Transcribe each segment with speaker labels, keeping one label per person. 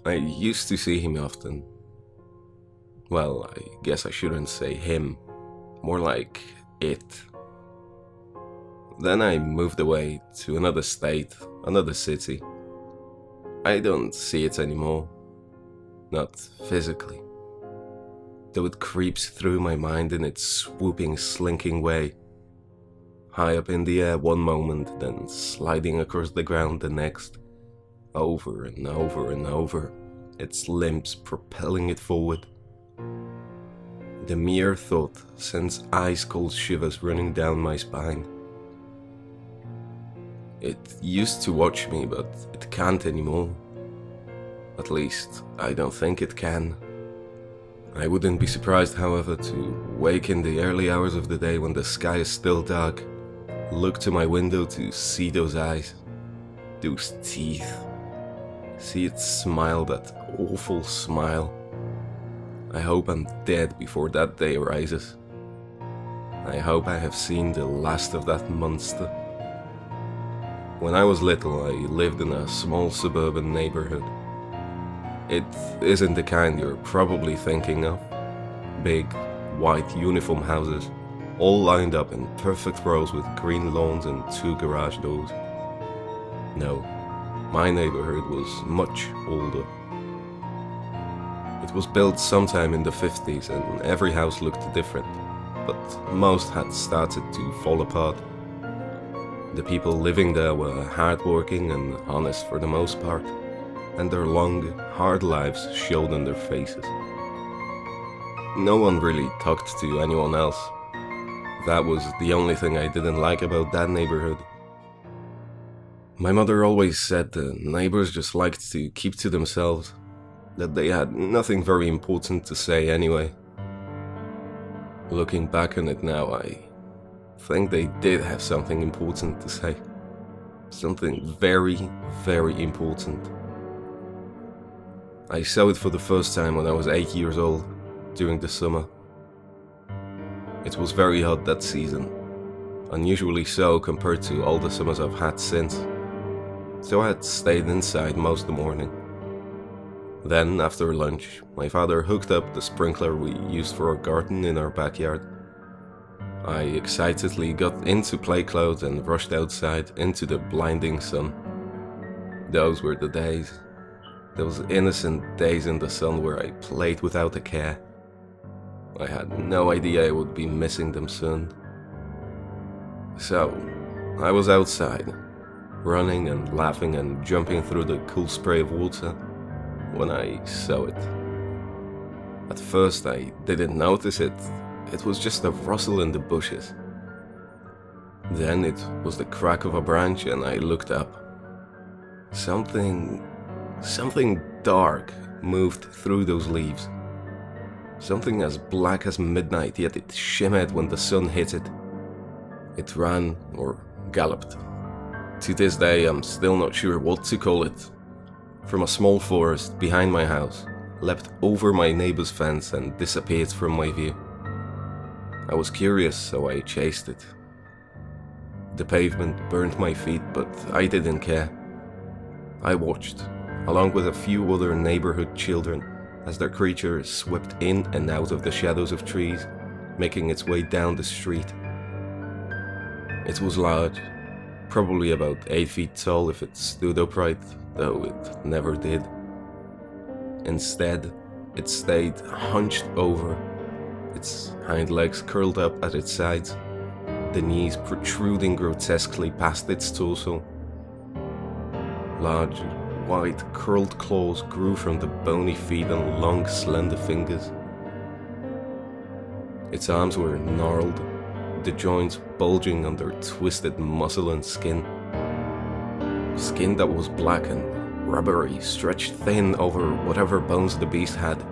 Speaker 1: I used to see him often. Well, I guess I shouldn't say him, more like it. Then I moved away to another state, another city. I don't see it anymore, not physically, though it creeps through my mind in its swooping, slinking way, high up in the air one moment, then sliding across the ground the next, over and over and over, its limbs propelling it forward. The mere thought sends ice-cold shivers running down my spine. It used to watch me, but it can't anymore. At least, I don't think it can. I wouldn't be surprised, however, to wake in the early hours of the day when the sky is still dark, look to my window to see those eyes, those teeth, see it smile, that awful smile. I hope I'm dead before that day arises. I hope I have seen the last of that monster. When I was little, I lived in a small suburban neighborhood. It isn't the kind you're probably thinking of. Big, white uniform houses, all lined up in perfect rows with green lawns and 2 garage doors. No, my neighborhood was much older. It was built sometime in the 50s and every house looked different, but most had started to fall apart. The people living there were hardworking and honest for the most part, and their long, hard lives showed on their faces. No one really talked to anyone else. That was the only thing I didn't like about that neighborhood. My mother always said the neighbors just liked to keep to themselves, that they had nothing very important to say anyway. Looking back on it now, I think they did have something important to say. Something very, very important. I saw it for the first time when I was 8 years old, during the summer. It was very hot that season, unusually so compared to all the summers I've had since, so I had stayed inside most of the morning. Then, after lunch, my father hooked up the sprinkler we used for our garden in our backyard. I excitedly got into play clothes and rushed outside into the blinding sun. Those were the days. Those innocent days in the sun where I played without a care. I had no idea I would be missing them soon. So, I was outside, running and laughing and jumping through the cool spray of water, when I saw it. At first I didn't notice it. It was just a rustle in the bushes. Then it was the crack of a branch and I looked up. Something dark moved through those leaves. Something as black as midnight, yet it shimmered when the sun hit it. It ran or galloped. To this day I'm still not sure what to call it. From a small forest behind my house, leapt over my neighbor's fence and disappeared from my view. I was curious, so I chased it. The pavement burned my feet, but I didn't care. I watched, along with a few other neighborhood children, as their creature swept in and out of the shadows of trees, making its way down the street. It was large, probably about 8 feet tall if it stood upright, though it never did. Instead, it stayed hunched over, its hind legs curled up at its sides, the knees protruding grotesquely past its torso. Large, white, curled claws grew from the bony feet and long, slender fingers. Its arms were gnarled, the joints bulging under twisted muscle and skin. Skin that was black and rubbery, stretched thin over whatever bones the beast had.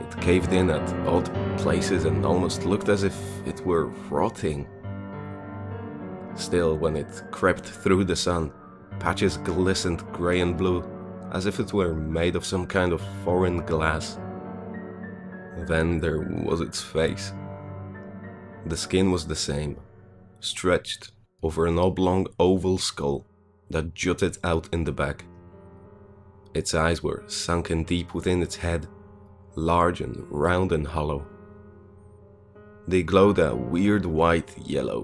Speaker 1: It caved in at odd places and almost looked as if it were rotting. Still, when it crept through the sun, patches glistened grey and blue, as if it were made of some kind of foreign glass. Then there was its face. The skin was the same, stretched over an oblong oval skull that jutted out in the back. Its eyes were sunken deep within its head, large and round and hollow. They glowed a weird white yellow,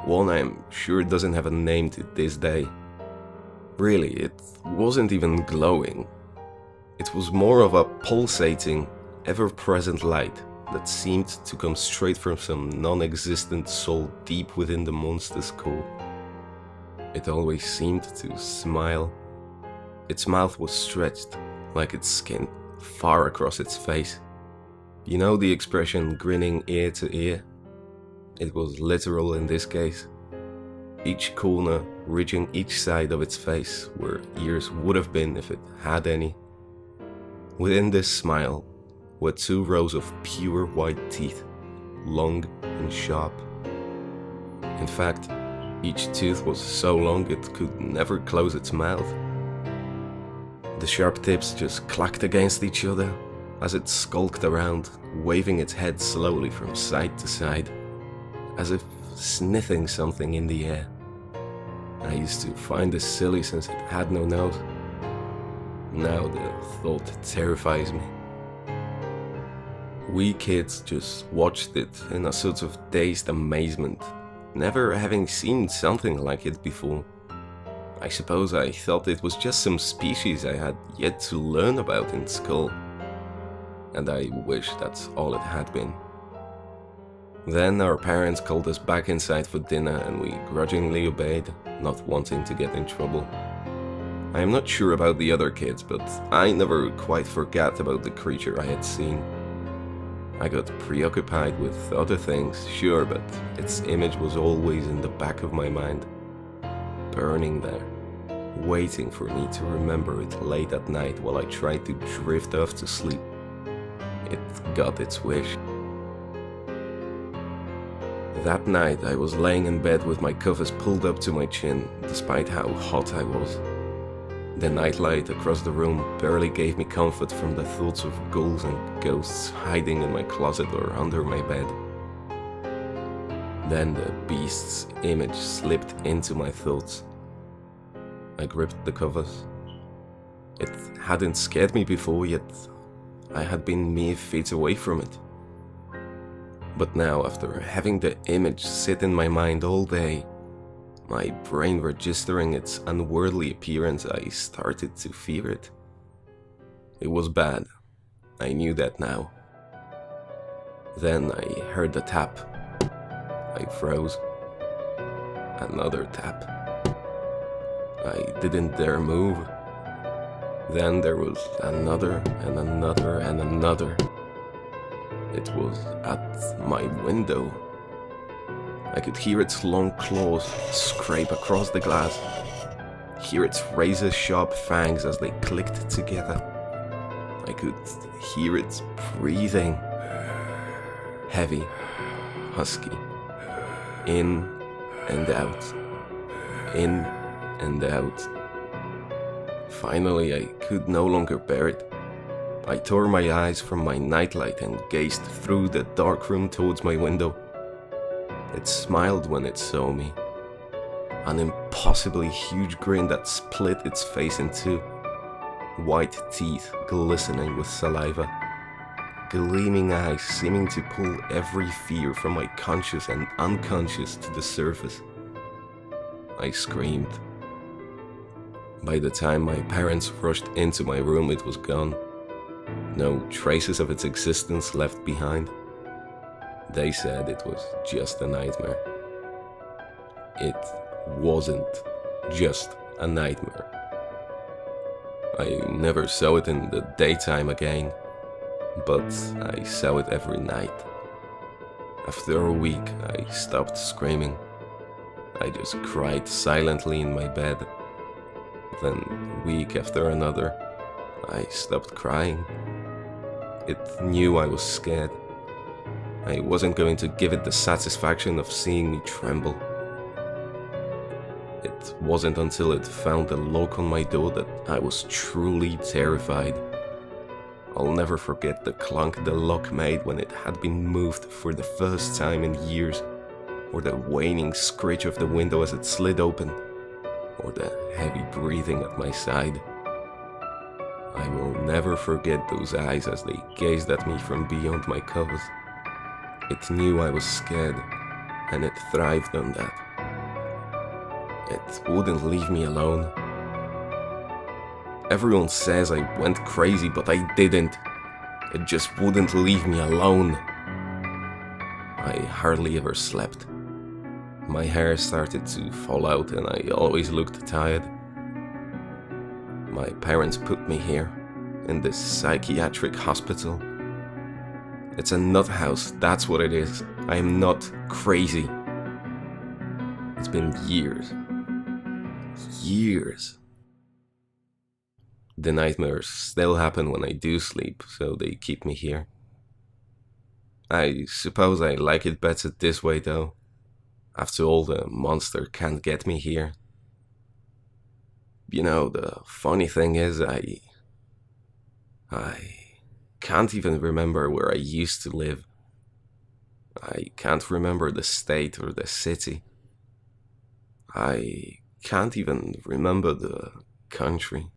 Speaker 1: one I'm sure doesn't have a name to this day. Really, it wasn't even glowing. It was more of a pulsating, ever-present light that seemed to come straight from some non-existent soul deep within the monster's core. It always seemed to smile. Its mouth was stretched, like its skin, far across its face. You know the expression grinning ear to ear? It was literal in this case. Each corner reaching each side of its face, where ears would have been if it had any. Within this smile were 2 rows of pure white teeth, long and sharp. In fact, each tooth was so long it could never close its mouth. The sharp tips just clacked against each other as it skulked around, waving its head slowly from side to side, as if sniffing something in the air. I used to find this silly since it had no nose. Now the thought terrifies me. We kids just watched it in a sort of dazed amazement, never having seen something like it before. I suppose I thought it was just some species I had yet to learn about in school. And I wish that's all it had been. Then our parents called us back inside for dinner and we grudgingly obeyed, not wanting to get in trouble. I am not sure about the other kids, but I never quite forgot about the creature I had seen. I got preoccupied with other things, sure, but its image was always in the back of my mind, burning there, waiting for me to remember it late at night while I tried to drift off to sleep. It got its wish. That night I was laying in bed with my covers pulled up to my chin, despite how hot I was. The nightlight across the room barely gave me comfort from the thoughts of ghouls and ghosts hiding in my closet or under my bed. Then the beast's image slipped into my thoughts. I gripped the covers. It hadn't scared me before, yet I had been mere feet away from it. But now, after having the image sit in my mind all day, my brain registering its unworldly appearance, I started to fear it. It was bad. I knew that now. Then I heard the tap. I froze. Another tap. I didn't dare move. Then there was another and another and another. It was at my window. I could hear its long claws scrape across the glass, hear its razor-sharp fangs as they clicked together. I could hear its breathing, heavy, husky, in and out, in and out. Finally, I could no longer bear it. I tore my eyes from my nightlight and gazed through the dark room towards my window. It smiled when it saw me. An impossibly huge grin that split its face in two. White teeth glistening with saliva. Gleaming eyes seeming to pull every fear from my conscious and unconscious to the surface. I screamed. By the time my parents rushed into my room, it was gone. No traces of its existence left behind. They said it was just a nightmare. It wasn't just a nightmare. I never saw it in the daytime again, but I saw it every night. After a week, I stopped screaming. I just cried silently in my bed. Then, week after another, I stopped crying. It knew I was scared. I wasn't going to give it the satisfaction of seeing me tremble. It wasn't until it found the lock on my door that I was truly terrified. I'll never forget the clunk the lock made when it had been moved for the first time in years, or the waning screech of the window as it slid open, or the heavy breathing at my side. I will never forget those eyes as they gazed at me from beyond my covers. It knew I was scared, and it thrived on that. It wouldn't leave me alone. Everyone says I went crazy, but I didn't. It just wouldn't leave me alone. I hardly ever slept. My hair started to fall out and I always looked tired. My parents put me here, in this psychiatric hospital. It's a nut house, that's what it is. I am not crazy. It's been years. Years. The nightmares still happen when I do sleep, so they keep me here. I suppose I like it better this way though. After all, the monster can't get me here. You know, the funny thing is I can't even remember where I used to live. I can't remember the state or the city. I can't even remember the country.